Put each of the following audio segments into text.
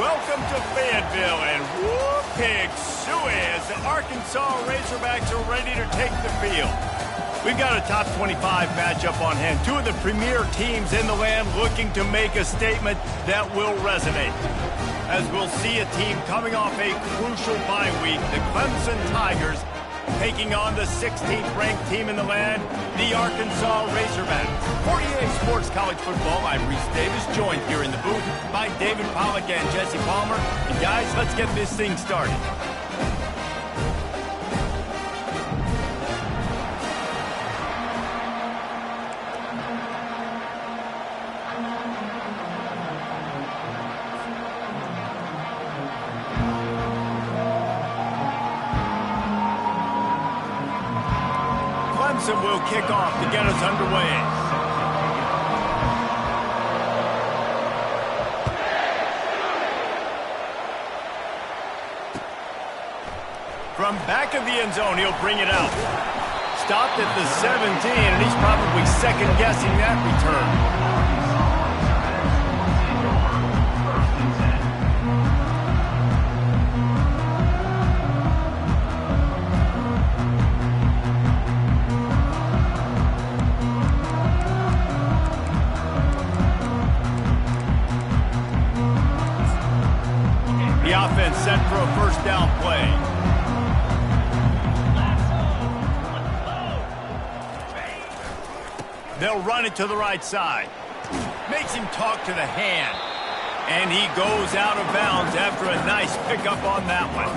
welcome to Fayetteville, and whoop, pig suey as the Arkansas Razorbacks are ready to take the field. We've got a top 25 matchup on hand. Two of the premier teams in the land looking to make a statement that will resonate. As we'll see a team coming off a crucial bye week, the Clemson Tigers taking on the 16th ranked team in the land, the Arkansas Razorbacks. For EA Sports College Football, I'm Reese Davis, joined here in the booth by David Pollack and Jesse Palmer. And guys, let's get this thing started. Clemson will kick off to get us underway. From back of the end zone, he'll bring it out. Stopped at the 17, and he's probably second-guessing that return. Offense set for a first down play. They'll run it to the right side. Makes him talk to the hand. And he goes out of bounds after a nice pickup on that one.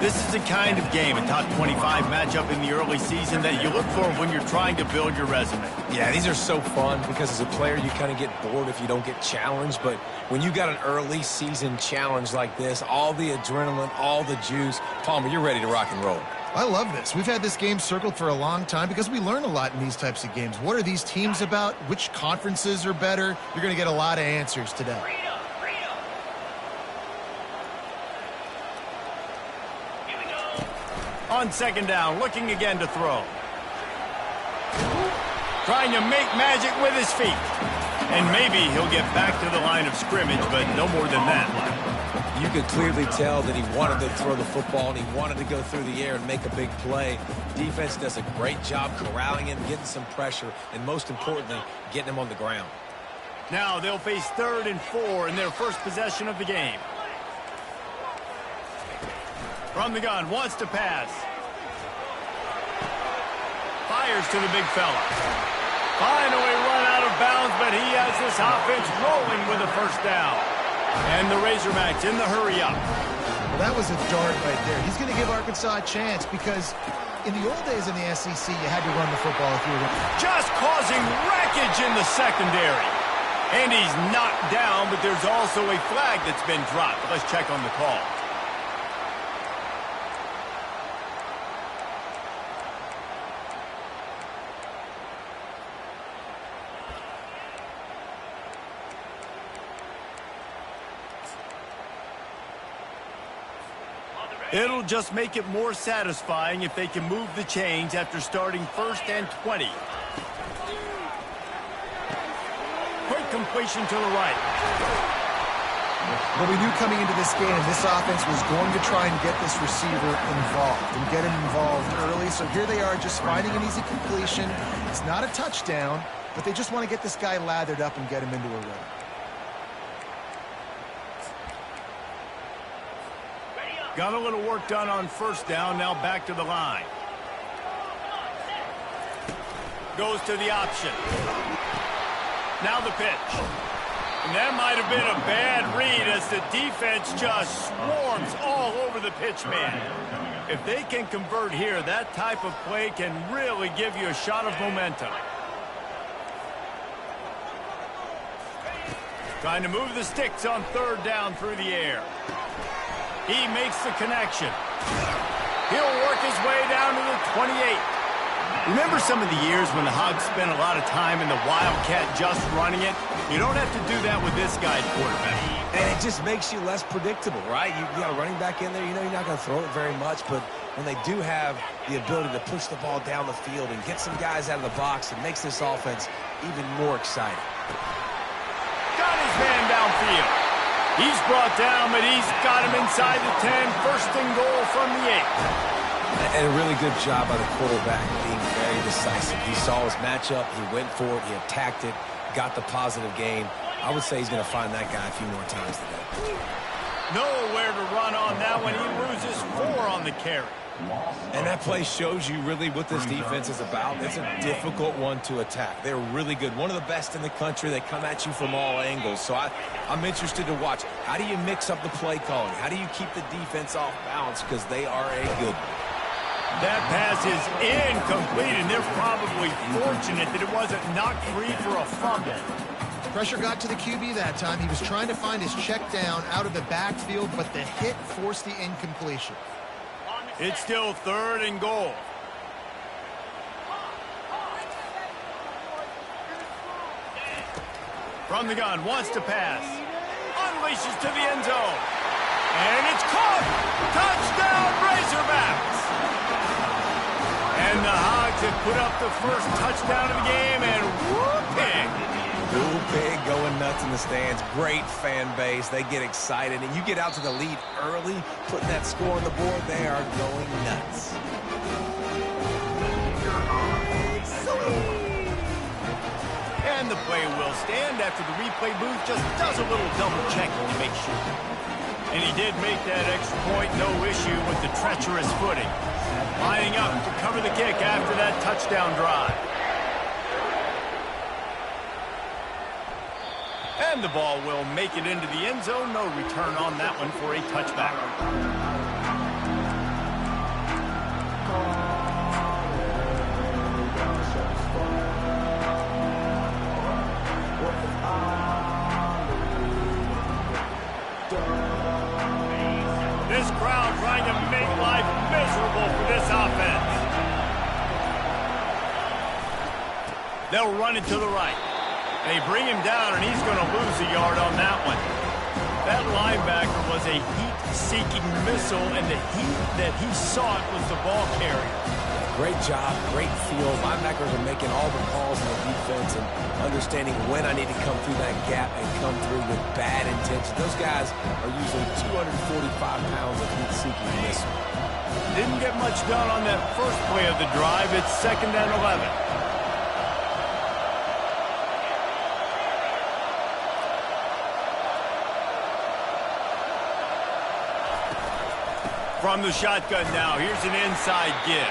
This is the kind of game, a top 25 matchup in the early season, that you look for when you're trying to build your resume. Yeah, these are so fun because as a player, you kind of get bored if you don't get challenged. But when you got an early season challenge like this, all the adrenaline, all the juice, Palmer, you're ready to rock and roll. I love this. We've had this game circled for a long time because we learn a lot in these types of games. What are these teams about? Which conferences are better? You're going to get a lot of answers today. On second down, looking again to throw. Trying to make magic with his feet. And maybe he'll get back to the line of scrimmage, but no more than that. You could clearly tell that he wanted to throw the football and he wanted to go through the air and make a big play. Defense does a great job corralling him, getting some pressure, and most importantly, getting him on the ground. Now they'll face 3rd and 4 in their first possession of the game. From the gun, wants to pass. Fires to the big fella. Finally run out of bounds, but he has this offense rolling with a first down. And the Razorbacks in the hurry up. Well, that was a dart right there. He's going to give Arkansas a chance because in the old days in the SEC, you had to run the football if you were going to. Just causing wreckage in the secondary. And he's knocked down, but there's also a flag that's been dropped. Let's check on the call. It'll just make it more satisfying if they can move the chains after starting 1st and 20. Quick completion to the right. But we knew coming into this game, this offense was going to try and get this receiver involved and get him involved early. So here they are just finding an easy completion. It's not a touchdown, but they just want to get this guy lathered up and get him into a rhythm. Got a little work done on first down, now back to the line. Goes to the option. Now the pitch. And that might have been a bad read as the defense just swarms all over the pitch man. If they can convert here, that type of play can really give you a shot of momentum. Trying to move the sticks on 3rd down through the air. He makes the connection. He'll work his way down to the 28. Remember some of the years when the Hogs spent a lot of time in the Wildcat just running it? You don't have to do that with this guy quarterback. And it just makes you less predictable, right? You got a running back in there. You know you're not going to throw it very much, but when they do have the ability to push the ball down the field and get some guys out of the box, it makes this offense even more exciting. Got his man downfield. He's brought down, but he's got him inside the 10. First and goal from the 8. And a really good job by the quarterback being very decisive. He saw his matchup, he went for it, he attacked it, got the positive gain. I would say he's going to find that guy a few more times today. Nowhere to run on that one. He loses 4 on the carry. And that play shows you really what this defense is about. It's a difficult one to attack. They're really good. One of the best in the country. They come at you from all angles. So I'm interested to watch. How do you mix up the play calling? How do you keep the defense off balance? Because they are a good one. That pass is incomplete, and they're probably fortunate that it wasn't knocked free for a fumble. Pressure got to the QB that time. He was trying to find his check down out of the backfield, but the hit forced the incompletion. It's still 3rd and goal. From the gun, wants to pass. Unleashes to the end zone. And it's caught! Touchdown, Razorbacks! And the Hogs have put up the first touchdown of the game, and whooping! Woo Pig going nuts in the stands. Great fan base. They get excited. And you get out to the lead early, putting that score on the board, they are going nuts. And the play will stand after the replay booth just does a little double checking to make sure. And he did make that extra point, no issue with the treacherous footing. Lining up to cover the kick after that touchdown drive. And the ball will make it into the end zone. No return on that one for a touchback. This crowd trying to make life miserable for this offense. They'll run it to the right. They bring him down, and he's going to lose a yard on that one. That linebacker was a heat-seeking missile, and the heat that he sought was the ball carrier. Great job, great feel. Linebackers are making all the calls in the defense and understanding when I need to come through that gap and come through with bad intention. Those guys are usually 245 pounds of heat-seeking missile. Didn't get much done on that first play of the drive. It's 2nd and 11. From the shotgun now, here's an inside give.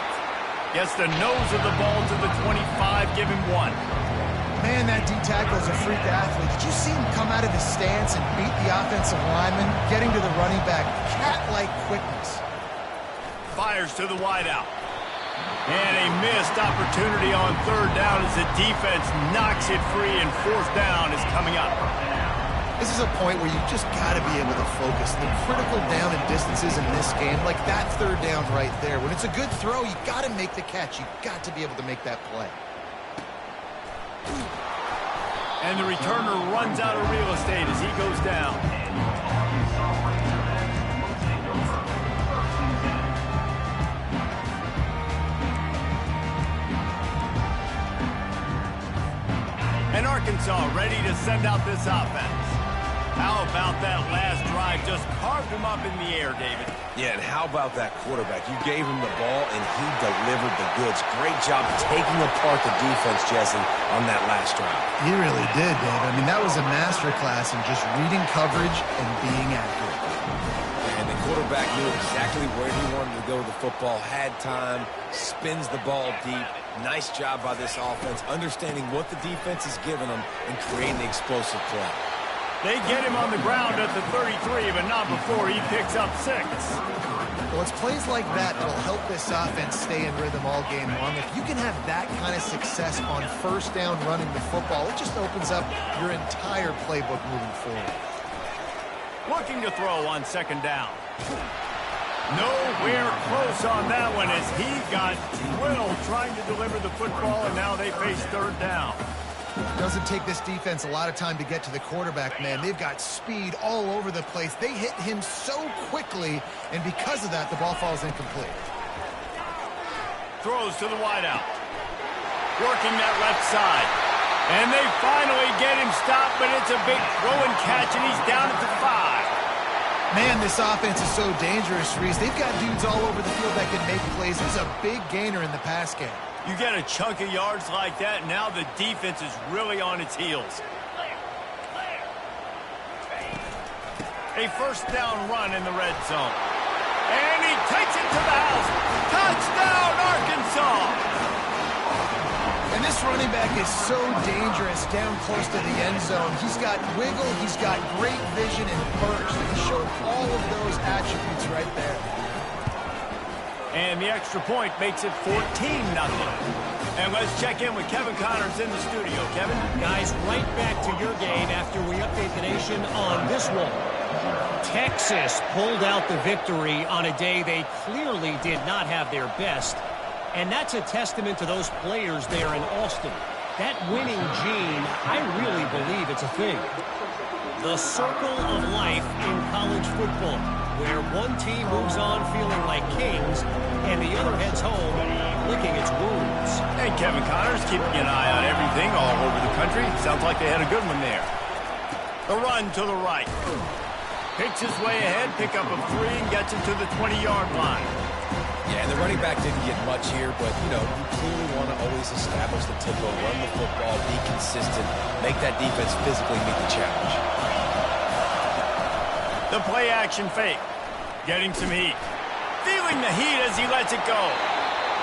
Gets the nose of the ball to the 25, give him 1. Man, that D-tackle is a freak athlete. Did you see him come out of his stance and beat the offensive lineman, getting to the running back? Cat-like quickness. Fires to the wideout. And a missed opportunity on 3rd down as the defense knocks it free, and 4th down is coming up. This is a point where you just got to be able to focus. The critical down and distances in this game, like that 3rd down right there. When it's a good throw, you got to make the catch. You got to be able to make that play. And the returner runs out of real estate as he goes down. And Arkansas ready to send out this offense. How about that last drive? Just carved him up in the air, David. Yeah, and how about that quarterback? You gave him the ball, and he delivered the goods. Great job taking apart the defense, Jesse, on that last drive. He really did, Dave. I mean, that was a masterclass in just reading coverage and being accurate. And the quarterback knew exactly where he wanted to go with the football, had time, spins the ball deep. Nice job by this offense, understanding what the defense is giving them and creating the explosive play. They get him on the ground at the 33, but not before he picks up 6. Well, it's plays like that that'll help this offense stay in rhythm all game long. If you can have that kind of success on 1st down running the football, it just opens up your entire playbook moving forward. Looking to throw on 2nd down. Nowhere close on that one as he got drilled trying to deliver the football, and now they face 3rd down. Doesn't take this defense a lot of time to get to the quarterback, man. They've got speed all over the place. They hit him so quickly, and because of that, the ball falls incomplete. Throws to the wideout. Working that left side. And they finally get him stopped, but it's a big throw and catch, and he's down at the 5. Man, this offense is so dangerous, Reese. They've got dudes all over the field that can make plays. He's a big gainer in the pass game. You get a chunk of yards like that, and now the defense is really on its heels. A first down run in the red zone. And he takes it to the house. Touchdown, Arkansas! And this running back is so dangerous down close to the end zone. He's got wiggle, he's got great vision and burst. He showed all of those attributes right there. And the extra point makes it 14-0. And let's check in with Kevin Connors in the studio. Kevin? Guys, right back to your game after we update the nation on this one. Texas pulled out the victory on a day they clearly did not have their best. And that's a testament to those players there in Austin. That winning gene, I really believe it's a thing. The circle of life in college football, where one team moves on feeling like kings, and the other heads home licking its wounds. And Kevin Connors keeping an eye on everything all over the country. Sounds like they had a good one there. The run to the right. Picks his way ahead, pick up a 3, and gets it to the 20-yard line. Yeah, and the running back didn't get much here, but, you clearly want to always establish the tempo, run the football, be consistent, make that defense physically meet the challenge. The play-action fake. Getting some heat. Feeling the heat as he lets it go.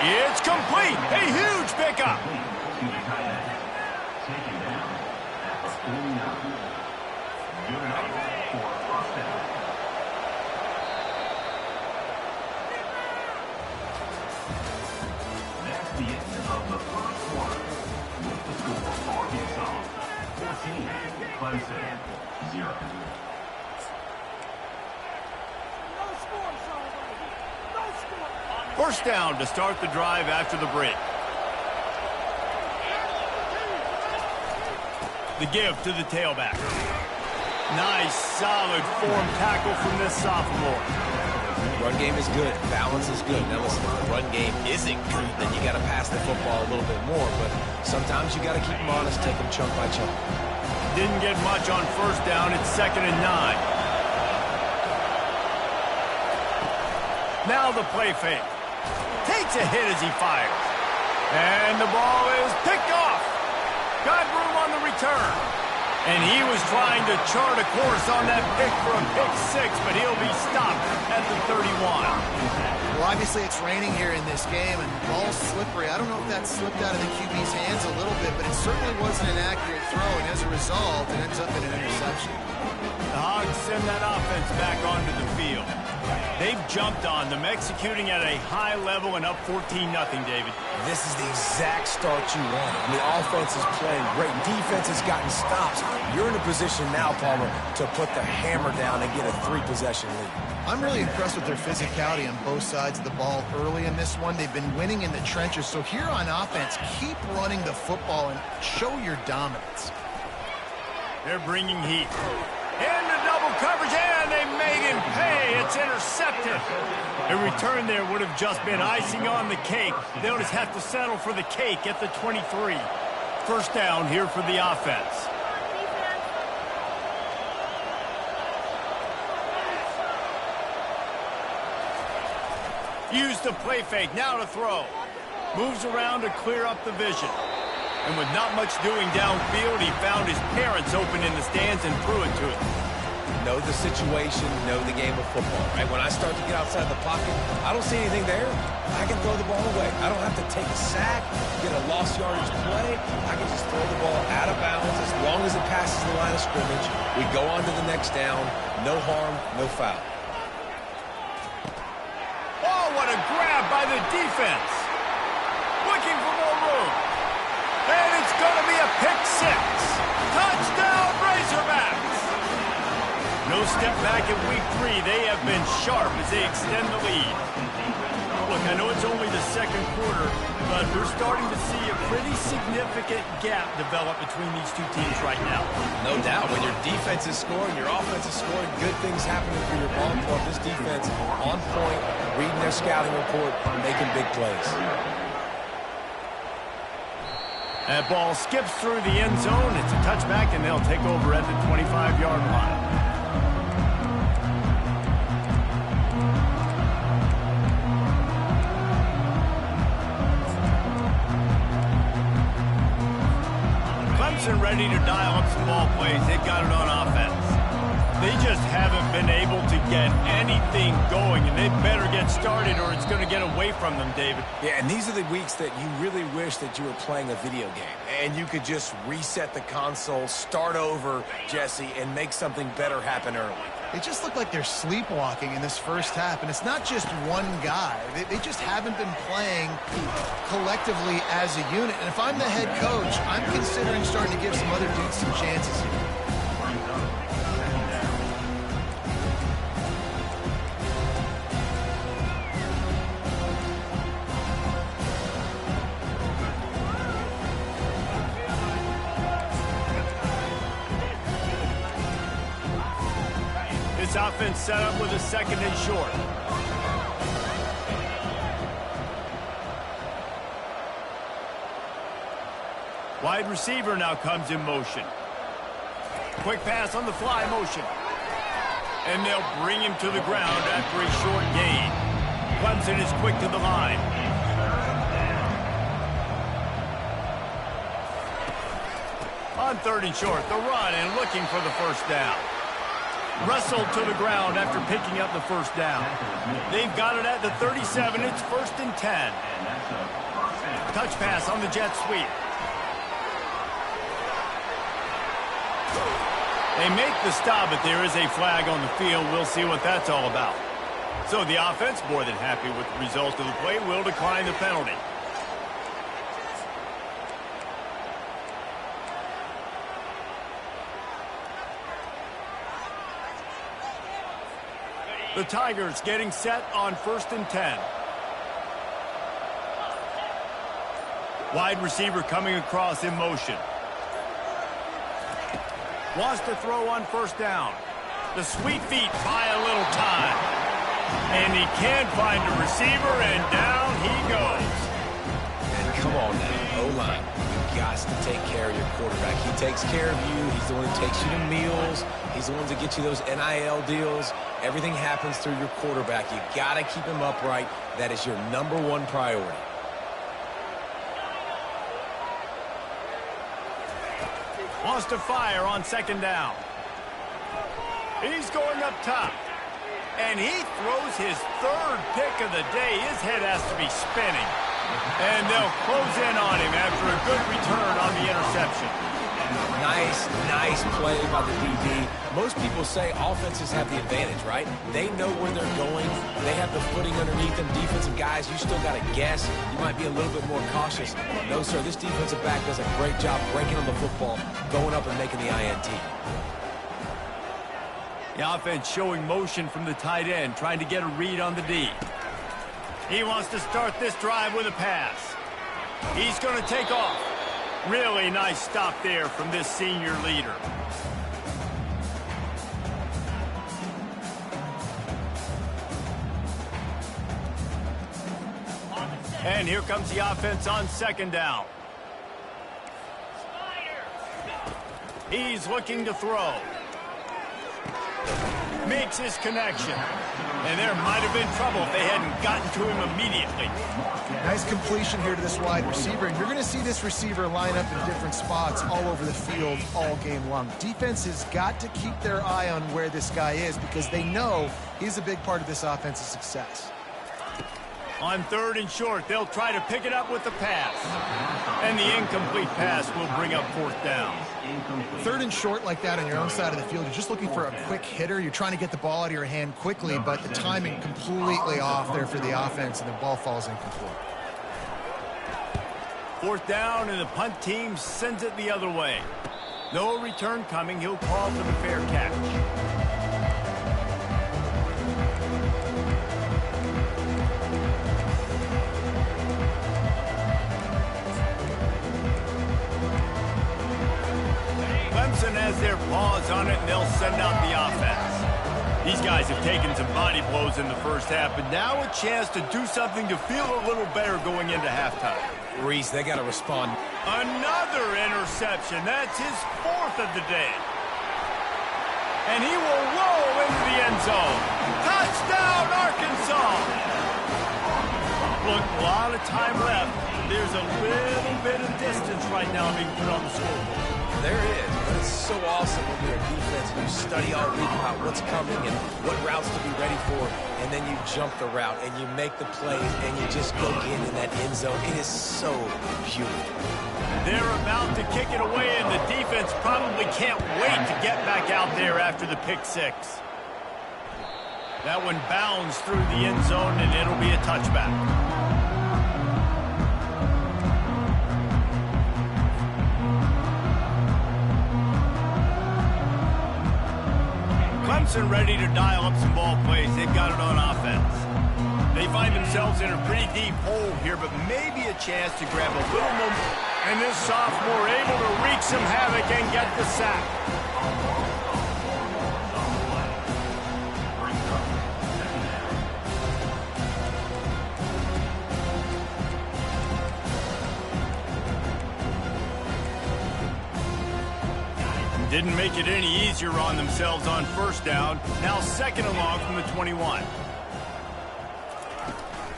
It's complete. A huge pickup. First down to start the drive after the break. The give to the tailback. Nice, solid form tackle from this sophomore. Run game is good. Balance is good. Now listen, if the run game isn't good, then you got to pass the football a little bit more. But sometimes you got to keep them honest, take them chunk by chunk. Didn't get much on first down. It's 2nd and 9. Now the play fake. Takes a hit as he fires. And the ball is picked off. Got room on the return. And he was trying to chart a course on that pick for a pick 6, but he'll be stopped at the 31. Well, obviously it's raining here in this game, and the ball's slippery. I don't know if that slipped out of the QB's hands a little bit, but it certainly wasn't an accurate throw, and as a result, it ends up in an interception. The Hogs send that offense back onto the field. They've jumped on them, executing at a high level and up 14-0, David. This is the exact start you want. I mean, offense is playing great. Defense has gotten stops. You're in a position now, Palmer, to put the hammer down and get a 3-possession lead. I'm really impressed with their physicality on both sides of the ball early in this one. They've been winning in the trenches. So here on offense, keep running the football and show your dominance. They're bringing heat. Into double coverage, and they made him pay. It's intercepted. A return there would have just been icing on the cake. They'll just have to settle for the cake at the 23. First down here for the offense. Used the play fake, now to throw. Moves around to clear up the vision. And with not much doing downfield, he found his parents open in the stands and threw it to him. Know the situation, know the game of football, right? When I start to get outside the pocket, I don't see anything there. I can throw the ball away. I don't have to take a sack, get a lost yardage play. I can just throw the ball out of bounds as long as it passes the line of scrimmage. We go on to the next down. No harm, no foul. Oh, what a grab by the defense. Looking for more room. And it's going to be a pick 6. Touchdown, Razorbacks. No step back in week 3. They have been sharp as they extend the lead. Look, I know it's only the second quarter, but we're starting to see a pretty significant gap develop between these two teams right now. No doubt. When your defense is scoring, your offense is scoring, good things happening for your ball club. This defense on point, reading their scouting report, making big plays. That ball skips through the end zone. It's a touchback, and they'll take over at the 25-yard line. Clemson ready to dial up some ball plays. They've got it on offense. They just haven't been able to get anything going, and they better get started or it's going to get away from them, David. Yeah, and these are the weeks that you really wish that you were playing a video game and you could just reset the console, start over, Jesse, and make something better happen early. They just look like they're sleepwalking in this first half, and it's not just one guy. They just haven't been playing collectively as a unit. And if I'm the head coach, I'm considering starting to give some other dudes some chances here. This offense set up with a 2nd and short. Wide receiver now comes in motion. Quick pass on the fly motion. And they'll bring him to the ground after a short gain. Clemson is quick to the line. On 3rd and short, the run and looking for the first down. Wrestled to the ground after picking up the first down. They've got it at the 37. It's 1st and 10. Touch pass on the jet sweep. They make the stop, but there is a flag on the field. We'll see what that's all about. So the offense, more than happy with the result of the play, will decline the penalty. The Tigers getting set on 1st and 10. Wide receiver coming across in motion. Wants to throw on 1st down. The sweet feet buy a little time. And he can find a receiver, and down he goes. And come on now, O-line. You've got to take care of your quarterback. He takes care of you. He's the one who takes you to meals. He's the one to get you those NIL deals. Everything happens through your quarterback. You got to keep him upright. That is your #1 priority. Wants to fire on 2nd down. He's going up top. And he throws his 3rd pick of the day. His head has to be spinning. And they'll close in on him after a good return on the interception. Nice play by the DB. Most people say offenses have the advantage, right? They know where they're going. They have the footing underneath them. Defensive guys, you still got to guess. You might be a little bit more cautious. No, sir, this defensive back does a great job breaking on the football, going up and making the INT. The offense showing motion from the tight end, trying to get a read on the D. He wants to start this drive with a pass. He's going to take off. Really nice stop there from this senior leader. And here comes the offense on 2nd down. He's looking to throw. Makes his connection. And there might have been trouble if they hadn't gotten to him immediately. Nice completion here to this wide receiver, and you're going to see this receiver line up in different spots all over the field all game long. Defense has got to keep their eye on where this guy is because they know he's a big part of this offense's success. On 3rd and short, they'll try to pick it up with the pass. And the incomplete pass will bring up 4th down. 3rd and short like that on your own side of the field, you're just looking for a quick hitter. You're trying to get the ball out of your hand quickly, but the timing completely off there for the offense, and the ball falls incomplete. 4th down, and the punt team sends it the other way. No return coming. He'll call for the fair catch. Clemson has their paws on it, and they'll send out the offense. These guys have taken some body blows in the first half, but now a chance to do something to feel a little better going into halftime. Reese, they got to respond. Another interception. That's his 4th of the day. And he will roll into the end zone. Touchdown, Arkansas! Look, a lot of time left. There's a little bit of distance right now being put on the scoreboard. There is, but it's so awesome when you're a defense and you study all week about what's coming and what routes to be ready for, and then you jump the route and you make the plays and you just go get in that end zone. It is so beautiful. They're about to kick it away, and the defense probably can't wait to get back out there after the pick six. That one bounds through the end zone, and it'll be a touchback. Clemson ready to dial up some ball plays. They've got it on offense. They find themselves in a pretty deep hole here, but maybe a chance to grab a little more. And this sophomore able to wreak some havoc and get the sack. Didn't make it any easier on themselves on first down. Now 2nd and long from the 21.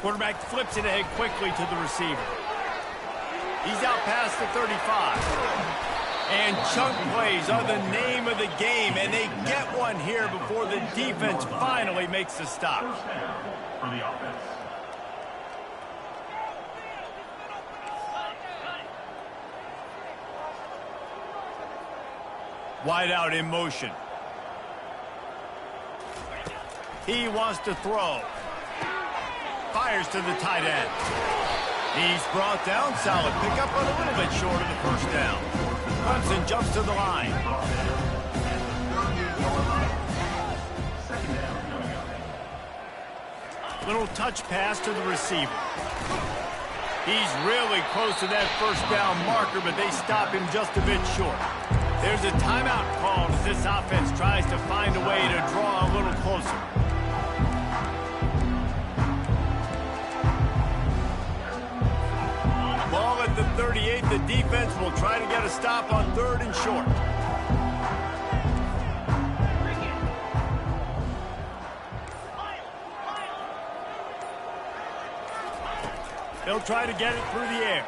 Quarterback flips it ahead quickly to the receiver. He's out past the 35. And chunk plays are the name of the game, and they get one here before the defense finally makes the stop. For the offense. Wide out in motion. He wants to throw. Fires to the tight end. He's brought down. Solid pickup, but a little bit short of the first down. Clemson jumps to the line. Little touch pass to the receiver. He's really close to that first down marker, but they stop him just a bit short. There's a timeout called as this offense tries to find a way to draw a little closer. Ball at the 38. The defense will try to get a stop on 3rd and short. They'll try to get it through the air.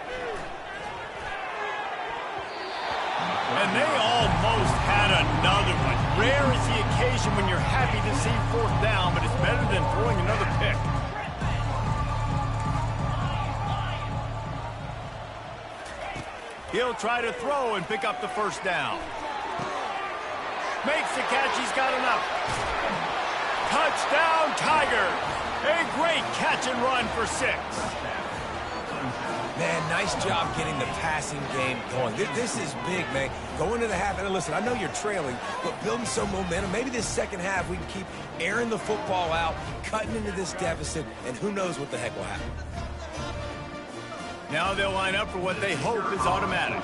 And they almost had another one. Rare is the occasion when you're happy to see 4th down, but it's better than throwing another pick. He'll try to throw and pick up the first down. Makes the catch. He's got enough. Touchdown, Tigers. A great catch and run for 6. Man, nice job getting the passing game going. This is big, man. Go into the half, and listen, I know you're trailing, but building some momentum. Maybe this second half we can keep airing the football out, cutting into this deficit, and who knows what the heck will happen. Now they'll line up for what they hope is automatic.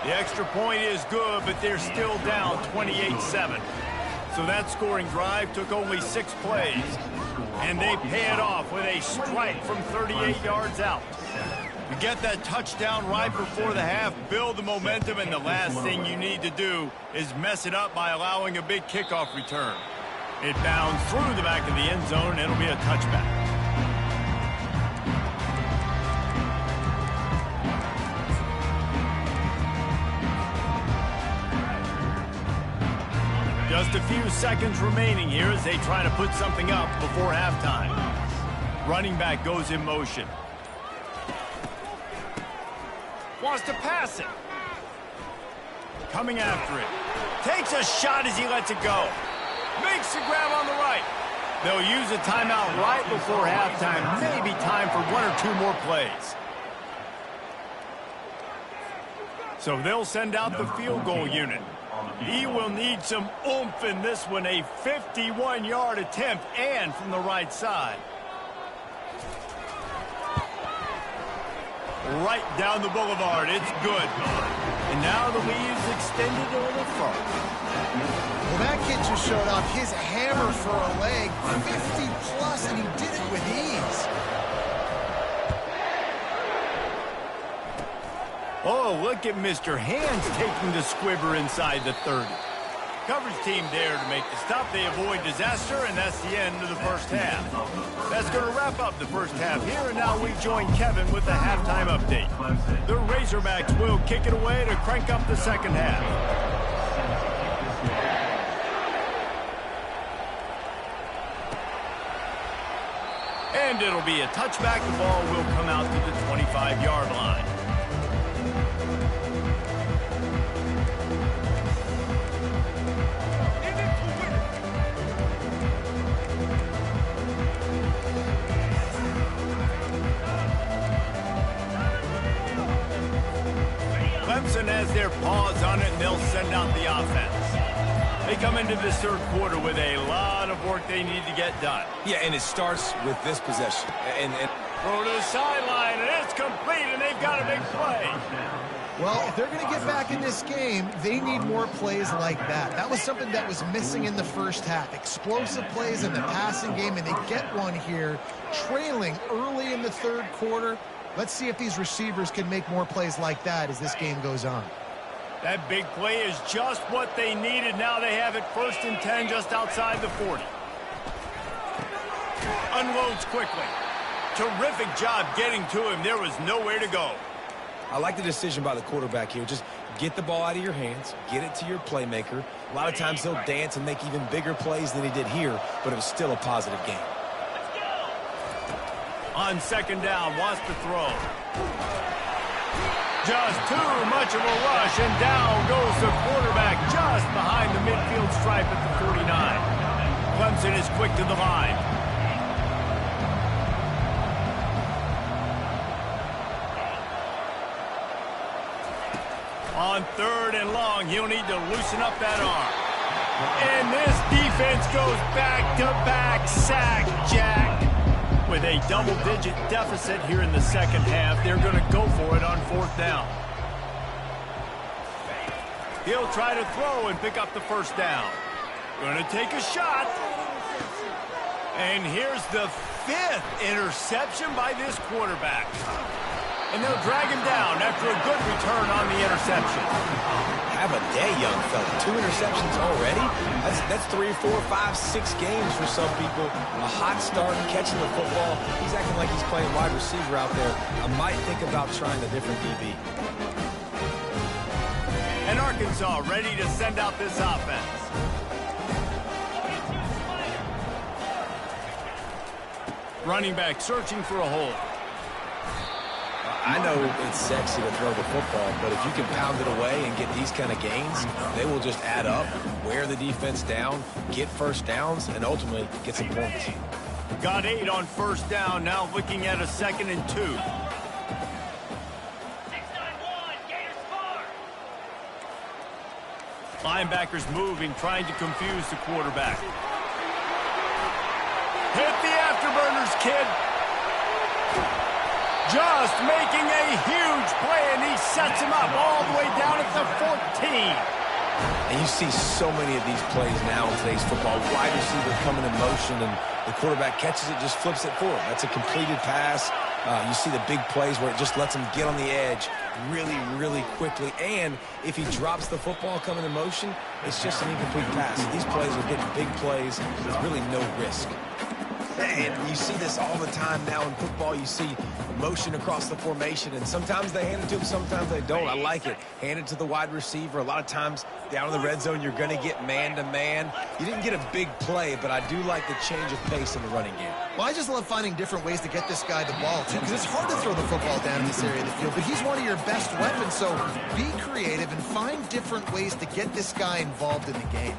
The extra point is good, but they're still down 28-7. So that scoring drive took only 6 plays. And they pay it off with a strike from 38 yards out. You get that touchdown right before the half, build the momentum, and the last thing you need to do is mess it up by allowing a big kickoff return. It bounds through the back of the end zone, and it'll be a touchback. Just a few seconds remaining here as they try to put something up before halftime. Running back goes in motion. Wants to pass it. Coming after it. Takes a shot as he lets it go. Makes the grab on the right. They'll use a timeout right before halftime. Maybe time for 1 or 2 more plays. So they'll send out the field goal unit. He will need some oomph in this one, a 51-yard attempt, and from the right side. Right down the boulevard, it's good. And now the lead's extended a little further. Well, that kid just showed off his hammer for a leg, 50-plus, and he did it with ease. Oh, look at Mr. Hands taking the squibber inside the 30. Coverage team there to make the stop. They avoid disaster, and that's the end of the first half. That's going to wrap up the first half here, and now we join Kevin with the halftime update. The Razorbacks will kick it away to crank up the second half. And it'll be a touchback. The ball will come out to the 25-yard line. Clemson has their paws on it, and they'll send out the offense. They come into this third quarter with a lot of work they need to get done. Yeah, and it starts with this possession. And throw to the sideline, and it's complete, and they've got a big play. Well, if they're going to get back in this game, they need more plays like that. That was something that was missing in the first half. Explosive plays in the passing game, and they get one here, trailing early in the third quarter. Let's see if these receivers can make more plays like that as this game goes on. That big play is just what they needed. Now they have it 1st and 10 just outside the 40. Unloads quickly. Terrific job getting to him. There was nowhere to go. I like the decision by the quarterback here. Just get the ball out of your hands, get it to your playmaker. A lot of times he'll dance and make even bigger plays than he did here, but it was still a positive game. On second down, wants to throw. Just too much of a rush, and down goes the quarterback just behind the midfield stripe at the 49. Clemson is quick to the line. On 3rd and long, he'll need to loosen up that arm. And this defense goes back-to-back sack, Jack. With a double-digit deficit here in the second half, they're going to go for it on 4th down. He'll try to throw and pick up the first down. Going to take a shot. And here's the 5th interception by this quarterback. And they'll drag him down after a good return on the interception. Have a day, young fella. 2 interceptions already? That's 3, 4, 5, 6 games for some people. A hot start, catching the football. He's acting like he's playing wide receiver out there. I might think about trying a different DB. And Arkansas ready to send out this offense. Running back searching for a hole. I know it's sexy to throw the football, but if you can pound it away and get these kind of gains, they will just add up, wear the defense down, get first downs, and ultimately get some points. Got 8 on 1st down, now looking at a 2nd and 2. Linebackers moving, trying to confuse the quarterback. Hit the afterburners, kid. Just making a huge play, and he sets him up all the way down at the 14. And you see so many of these plays now in today's football. Wide receiver coming in motion, and the quarterback catches it, just flips it forward. That's a completed pass. You see the big plays where it just lets him get on the edge really, really quickly. And if he drops the football coming in motion, it's just an incomplete pass. These plays are getting big plays with really no risk. And you see this all the time now in football. You see motion across the formation, and sometimes they hand it to him, sometimes they don't. I like it. Hand it to the wide receiver. A lot of times down in the red zone, you're going to get man-to-man. You didn't get a big play, but I do like the change of pace in the running game. Well, I just love finding different ways to get this guy the ball, too, because it's hard to throw the football down in this area of the field, but he's one of your best weapons, so be creative and find different ways to get this guy involved in the game.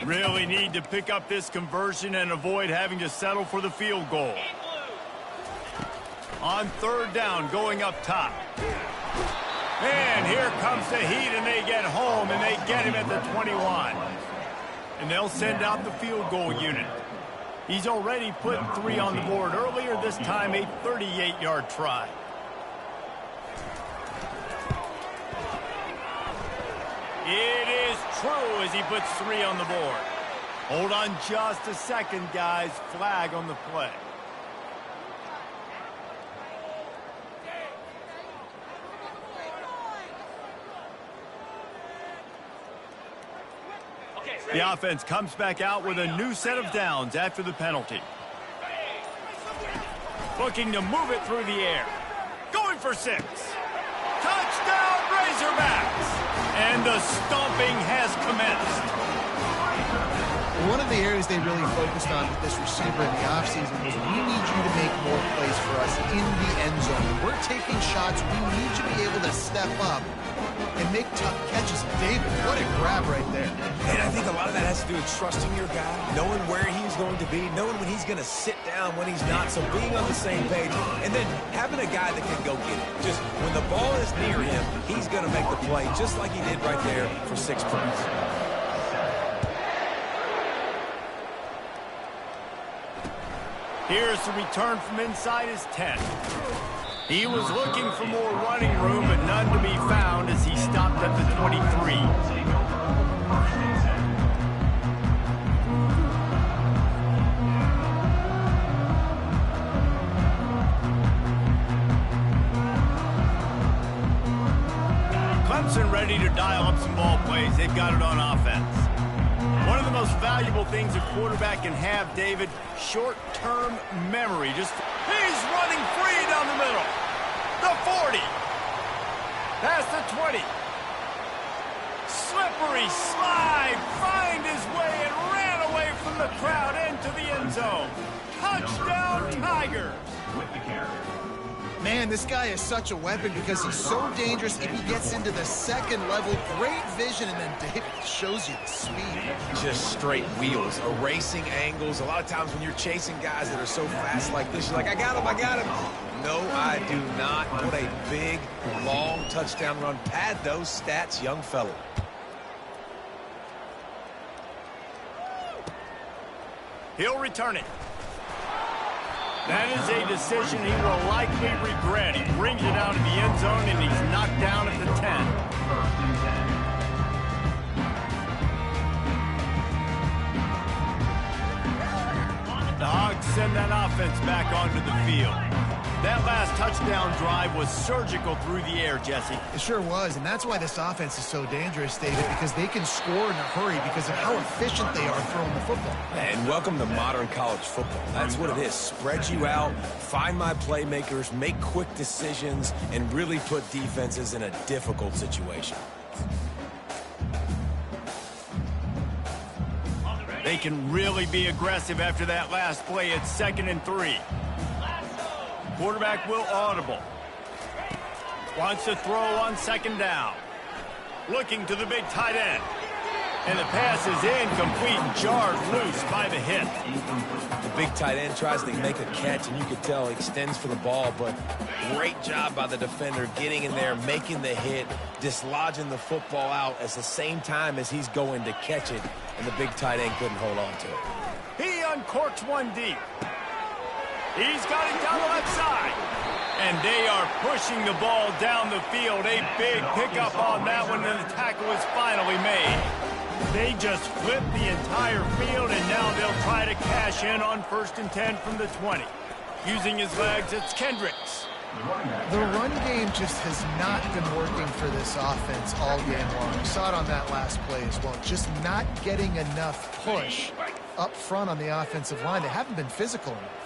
Really need to pick up this conversion and avoid having to settle for the field goal. On 3rd down, going up top. And here comes the heat, and they get home, and they get him at the 21. And they'll send out the field goal unit. He's already put 3 on the board earlier, this time a 38-yard try. It is true as he puts 3 on the board. Hold on just a second, guys. Flag on the play. The offense comes back out with a new set of downs after the penalty. Looking to move it through the air. Going for 6. Touchdown, Razorbacks! And the stomping has commenced. One of the areas they really focused on with this receiver in the offseason was we need you to make more plays for us in the end zone. When we're taking shots, we need you to be able to step up and make tough catches. David, what a grab right there. And I think a lot of that has to do with trusting your guy, knowing where he's going to be, knowing when he's going to sit down, when he's not, so being on the same page, and then having a guy that can go get it. Just when the ball is near him, he's going to make the play, just like he did right there for 6 points. Here's the return from inside his 10. He was looking for more running room, but none to be found as he stopped at the 23. Clemson ready to dial up some ball plays. They've got it on offense. One of the most valuable things a quarterback can have, David, short-term memory. He's running free down the middle. The 40. Past the 20. Slippery slide. Find his way and ran away from the crowd into the end zone. Touchdown, Tigers. With the carry. Man, this guy is such a weapon because he's so dangerous if he gets into the second level. Great vision, and then David shows you the speed. Just straight wheels, erasing angles. A lot of times when you're chasing guys that are so fast like this, you're like, I got him, I got him. No, I do not. What a big, long touchdown run. Pad those stats, young fella. He'll return it. That is a decision he will likely regret. He brings it out of the end zone, and he's knocked down at the 10. The Hogs send that offense back onto the field. That last touchdown drive was surgical through the air, Jesse. It sure was, and that's why this offense is so dangerous, David, because they can score in a hurry because of how efficient they are throwing the football. And welcome to modern college football. That's what it is. Spread you out, find my playmakers, make quick decisions, and really put defenses in a difficult situation. They can really be aggressive after that last play. It's 2nd and 3. Quarterback will audible. Wants to throw on 2nd down. Looking to the big tight end. And the pass is incomplete and jarred loose by the hit. The big tight end tries to make a catch, and you can tell he extends for the ball, but great job by the defender getting in there, making the hit, dislodging the football out at the same time as he's going to catch it, and the big tight end couldn't hold on to it. He uncorks one deep. He's got it down the left side. And they are pushing the ball down the field. A big pickup on that one, and the tackle is finally made. They just flipped the entire field, and now they'll try to cash in on 1st and 10 from the 20. Using his legs, it's Kendricks. The run game just has not been working for this offense all game long. We saw it on that last play as well. Just not getting enough push up front on the offensive line. They haven't been physical enough.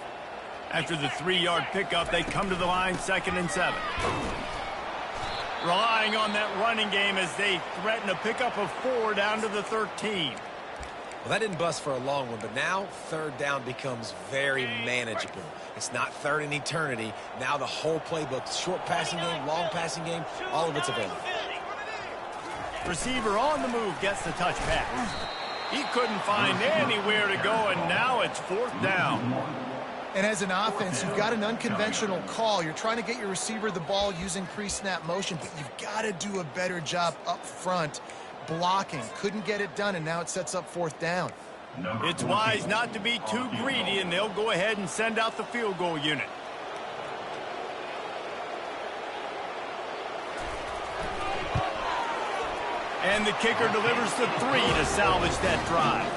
After the 3-yard pickup, they come to the line 2nd and 7. Relying on that running game as they threaten a pickup of 4 down to the 13. Well, that didn't bust for a long one, but now 3rd down becomes very manageable. It's not 3rd in eternity. Now the whole playbook, short passing game, long passing game, all of it's available. Receiver on the move gets the touch pass. He couldn't find anywhere to go, and now it's 4th down. And as an offense, you've got an unconventional call. You're trying to get your receiver the ball using pre-snap motion, but you've got to do a better job up front blocking. Couldn't get it done, and now it sets up 4th down. It's wise not to be too greedy, and they'll go ahead and send out the field goal unit. And the kicker delivers the 3 to salvage that drive.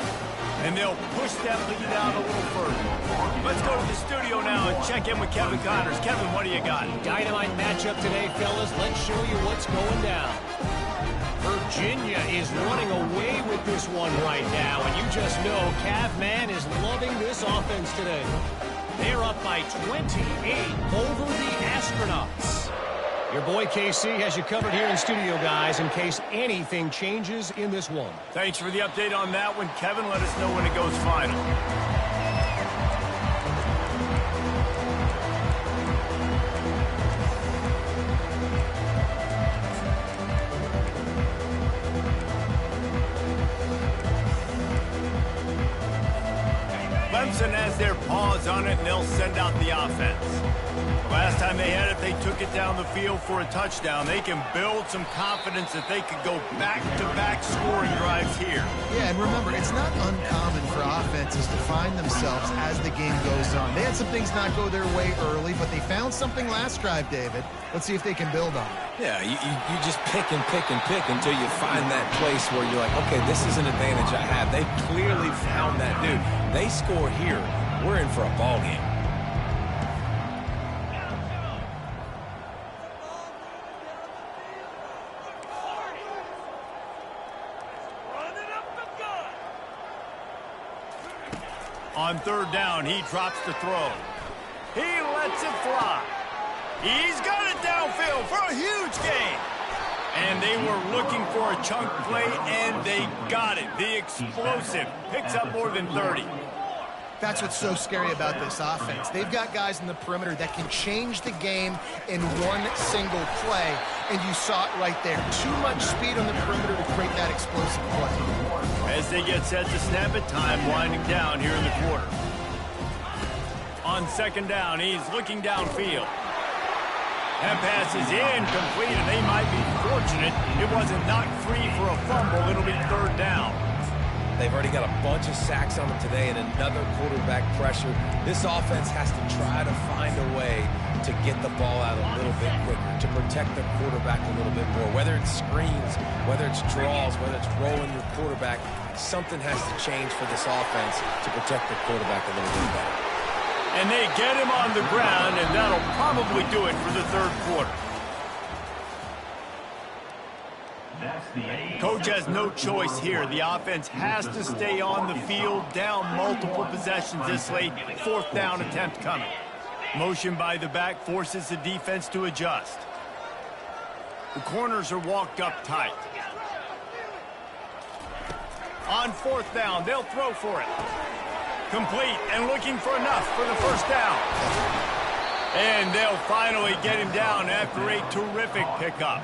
And they'll push that lead out a little further. Let's go to the studio now and check in with Kevin Connors. Kevin, what do you got? Dynamite matchup today, fellas. Let's show you what's going down. Virginia is running away with this one right now, and you just know Cav Man is loving this offense today. They're up by 28 over the Astronauts. Your boy KC has you covered here in studio, guys, in case anything changes in this one. Thanks for the update on that one, Kevin. Let us know when it goes final. Clemson has their paws on it, and they'll send out the offense. Last time they had it, they took it down the field for a touchdown. They can build some confidence that they could go back-to-back scoring drives here. Yeah, and remember, it's not uncommon for offenses to find themselves as the game goes on. They had some things not go their way early, but they found something last drive, David. Let's see if they can build on it. Yeah, you just pick and pick and pick until you find that place where you're like, okay, this is an advantage I have. They've clearly found that, dude. They score here, we're in for a ball game. On third down, he drops the throw. He lets it fly. He's got it downfield for a huge gain. And they were looking for a chunk play, and they got it. The explosive picks up more than 30. That's what's so scary about this offense. They've got guys in the perimeter that can change the game in one single play, and you saw it right there. Too much speed on the perimeter to create that explosive play. As they get set to snap it, time winding down here in the quarter. On second down, he's looking downfield. That pass is incomplete, and they might be fortunate it wasn't knocked free for a fumble. It'll be third down. They've already got a bunch of sacks on them today and another quarterback pressure. This offense has to try to find a way to get the ball out a little bit quicker, to protect their quarterback a little bit more. Whether it's screens, whether it's draws, whether it's rolling your quarterback, something has to change for this offense to protect the quarterback a little bit better. And they get him on the ground, and that'll probably do it for the third quarter. Coach has no choice here. The offense has to stay on the field, down multiple possessions this late. Fourth down attempt coming. Motion by the back forces the defense to adjust. The corners are walked up tight. On fourth down, they'll throw for it. Complete and looking for enough for the first down. And they'll finally get him down after a terrific pickup.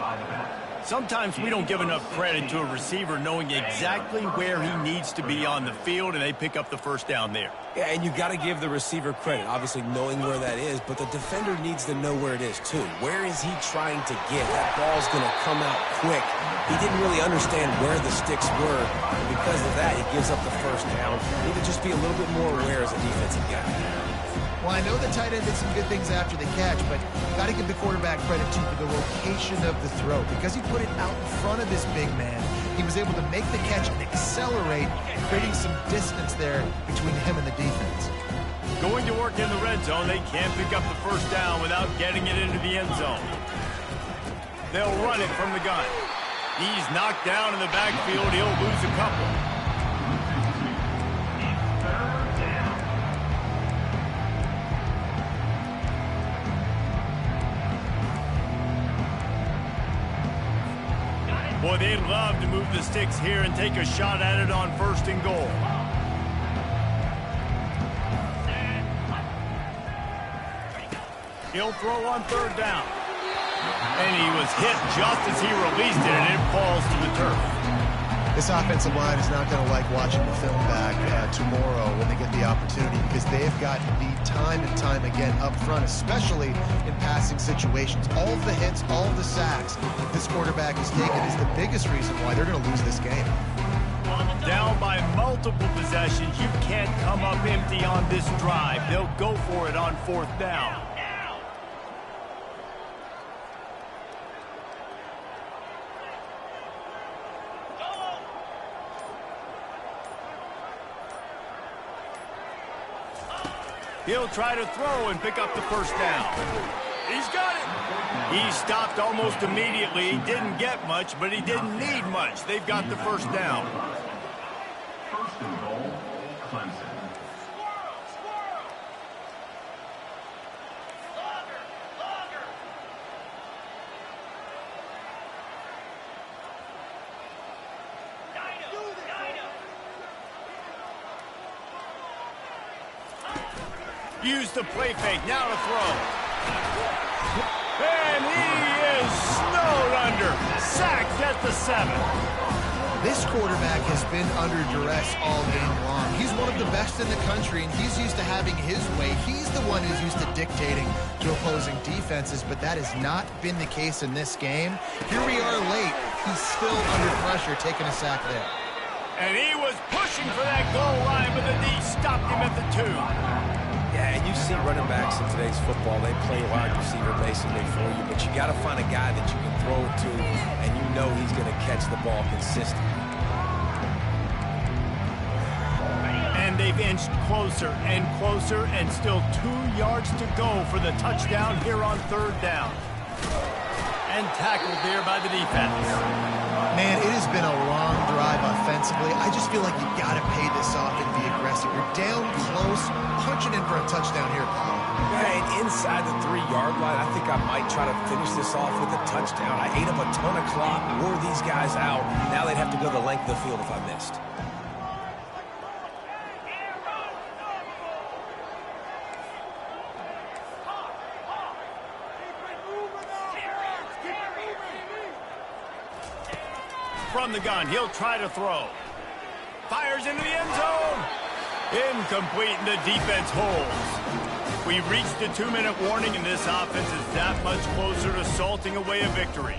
Sometimes we don't give enough credit to a receiver knowing exactly where he needs to be on the field, and they pick up the first down there. Yeah, and you got to give the receiver credit, obviously knowing where that is, but the defender needs to know where it is too. Where is he trying to get? That ball's going to come out quick. He didn't really understand where the sticks were, and because of that, he gives up the first down. Need to just be a little bit more aware as a defensive guy. Well, I know the tight end did some good things after the catch, but got to give the quarterback credit, too, for the location of the throw. Because he put it out in front of his big man, he was able to make the catch and accelerate, creating some distance there between him and the defense. Going to work in the red zone, they can't pick up the first down without getting it into the end zone. They'll run it from the gun. He's knocked down in the backfield. He'll lose a couple. Boy, they'd love to move the sticks here and take a shot at it on first and goal. He'll throw on third down. And he was hit just as he released it, and it falls to the turf. This offensive line is not going to like watching the film back tomorrow when they get the opportunity, because they've got beat time and time again up front, especially in passing situations. All of the hits, all of the sacks this quarterback has taken is the biggest reason why they're going to lose this game. Down by multiple possessions, you can't come up empty on this drive. They'll go for it on fourth down. He'll try to throw and pick up the first down. He's got it. He stopped almost immediately. He didn't get much, but he didn't need much. They've got the first down. First and goal, Clemson. Use the play fake. Now to throw. And he is snowed under. Sacked at the 7. This quarterback has been under duress all game long. He's one of the best in the country, and he's used to having his way. He's the one who's used to dictating to opposing defenses, but that has not been the case in this game. Here we are late. He's still under pressure, taking a sack there. And he was pushing for that goal line, but the D stopped him at the 2. Yeah, and you see running backs in today's football, they play wide receiver basically for you, but you got to find a guy that you can throw it to, and you know he's going to catch the ball consistently. And they've inched closer and closer, and still 2 yards to go for the touchdown here on 3rd down. And tackled there by the defense. Man, it has been a long drive offensively. I just feel like you got to pay this off and be aggressive. You're down close, punching in for a touchdown here, Paul. Yeah, and inside the 3-yard line, I think I might try to finish this off with a touchdown. I ate up a ton of clock, wore these guys out. Now they'd have to go the length of the field if I missed. From the gun, he'll try to throw. Fires into the end zone. Incomplete, and the defense holds. We reached the 2-minute warning, and this offense is that much closer to salting away a victory.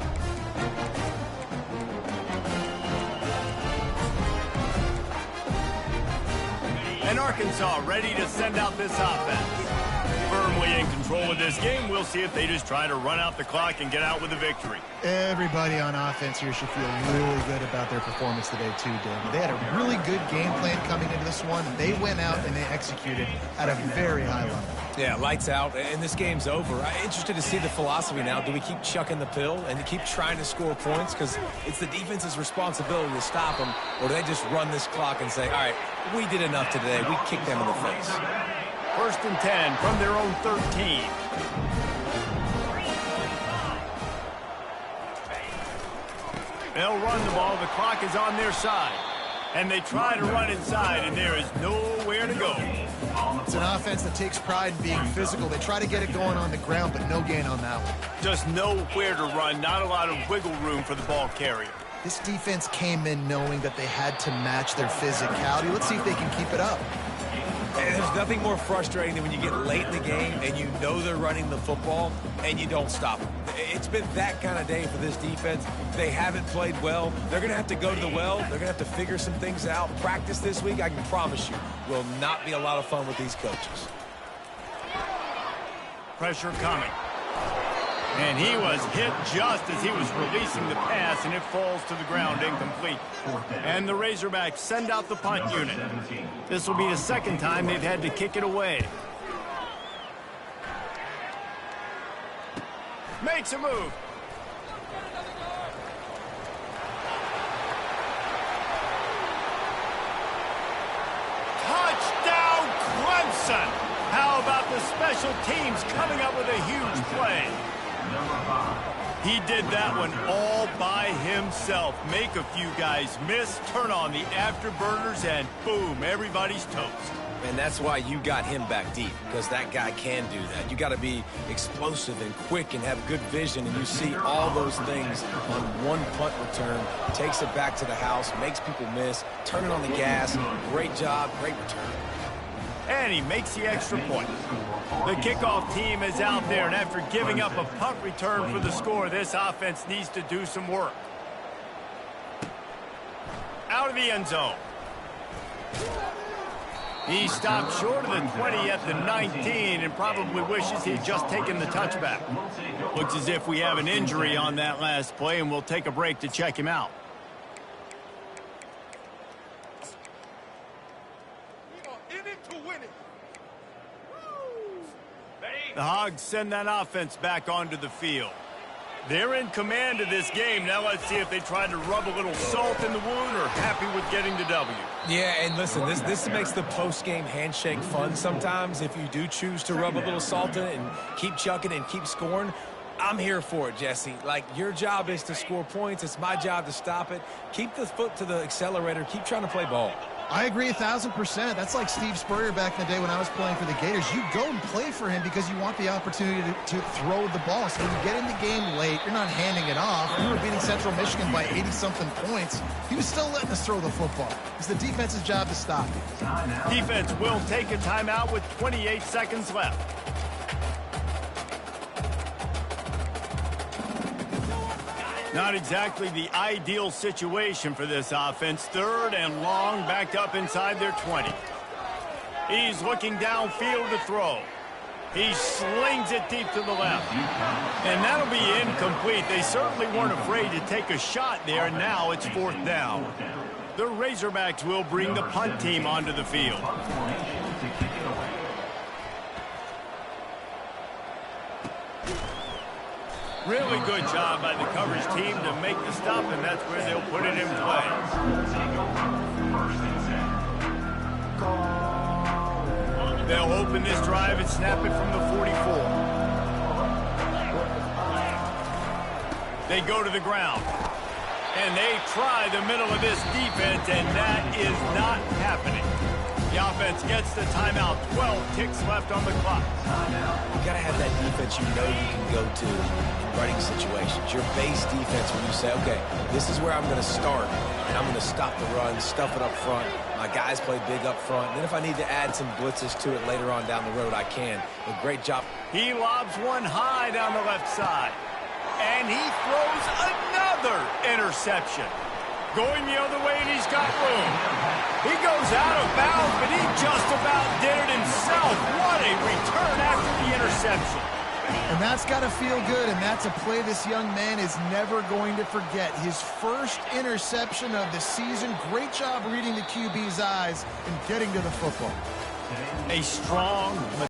And Arkansas ready to send out this offense. Firmly in control of this game. We'll see if they just try to run out the clock and get out with a victory. Everybody on offense here should feel really good about their performance today too, David. They had a really good game plan coming into this one, and they went out and they executed at a very high level. Yeah, lights out, and this game's over. I'm interested to see the philosophy now. Do we keep chucking the pill and keep trying to score points? Because it's the defense's responsibility to stop them, or do they just run this clock and say, all right, we did enough today. We kicked them in the face. 1st and 10 from their own 13. They'll run the ball. The clock is on their side. And they try to run inside, and there is nowhere to go. It's an offense that takes pride in being physical. They try to get it going on the ground, but no gain on that one. Just nowhere to run. Not a lot of wiggle room for the ball carrier. This defense came in knowing that they had to match their physicality. Let's see if they can keep it up. And there's nothing more frustrating than when you get late in the game and you know they're running the football and you don't stop them. It's been that kind of day for this defense. They haven't played well. They're going to have to go to the well. They're going to have to figure some things out. Practice this week, I can promise you, will not be a lot of fun with these coaches. Pressure coming. And he was hit just as he was releasing the pass, and it falls to the ground incomplete. And the Razorbacks send out the punt unit. This will be the 2nd time they've had to kick it away. Makes a move. Touchdown, Clemson! How about the special teams coming up with a huge play? He did that one all by himself. Make a few guys miss, turn on the afterburners, and boom, everybody's toast. And that's why you got him back deep, because that guy can do that. You got to be explosive and quick and have good vision, and you see all those things on one punt return. Takes it back to the house, makes people miss, turning on the gas. Great job, great return. And he makes the extra point. The kickoff team is out there, and after giving up a punt return for the score, this offense needs to do some work. Out of the end zone. He stopped short of the 20 at the 19 and probably wishes he'd just taken the touchback. Looks as if we have an injury on that last play, and we'll take a break to check him out. The Hogs send that offense back onto the field. They're in command of this game. Now let's see if they try to rub a little salt in the wound or happy with getting the W. Yeah, and listen, this makes the post-game handshake fun sometimes. If you do choose to rub a little salt in it and keep chucking and keep scoring, I'm here for it, Jesse. Like, your job is to score points. It's my job to stop it. Keep the foot to the accelerator. Keep trying to play ball. I agree 1,000%. That's like Steve Spurrier back in the day when I was playing for the Gators. You go and play for him because you want the opportunity to throw the ball. So when you get in the game late, you're not handing it off. We were beating Central Michigan by 80-something points. He was still letting us throw the football. It's the defense's job to stop it. Defense will take a timeout with 28 seconds left. Not exactly the ideal situation for this offense. 3rd and long, backed up inside their 20. He's looking downfield to throw. He slings it deep to the left. And that'll be incomplete. They certainly weren't afraid to take a shot there, and now it's 4th down. The Razorbacks will bring the punt team onto the field. Really good job by the coverage team to make the stop, and that's where they'll put it in play. They'll open this drive and snap it from the 44. They go to the ground. And they try the middle of this defense, and that is not happening. The offense gets the timeout. 12 ticks left on the clock. You got to have that defense you know you can go to in running situations. Your base defense when you say, okay, this is where I'm going to start, and I'm going to stop the run, stuff it up front. My guys play big up front. Then if I need to add some blitzes to it later on down the road, I can. But great job. He lobs one high down the left side. And he throws another interception. Going the other way, and he's got room. He goes out of bounds, but he just about did it himself. What a return after the interception. And that's got to feel good, and that's a play this young man is never going to forget. His first interception of the season. Great job reading the QB's eyes and getting to the football. A strong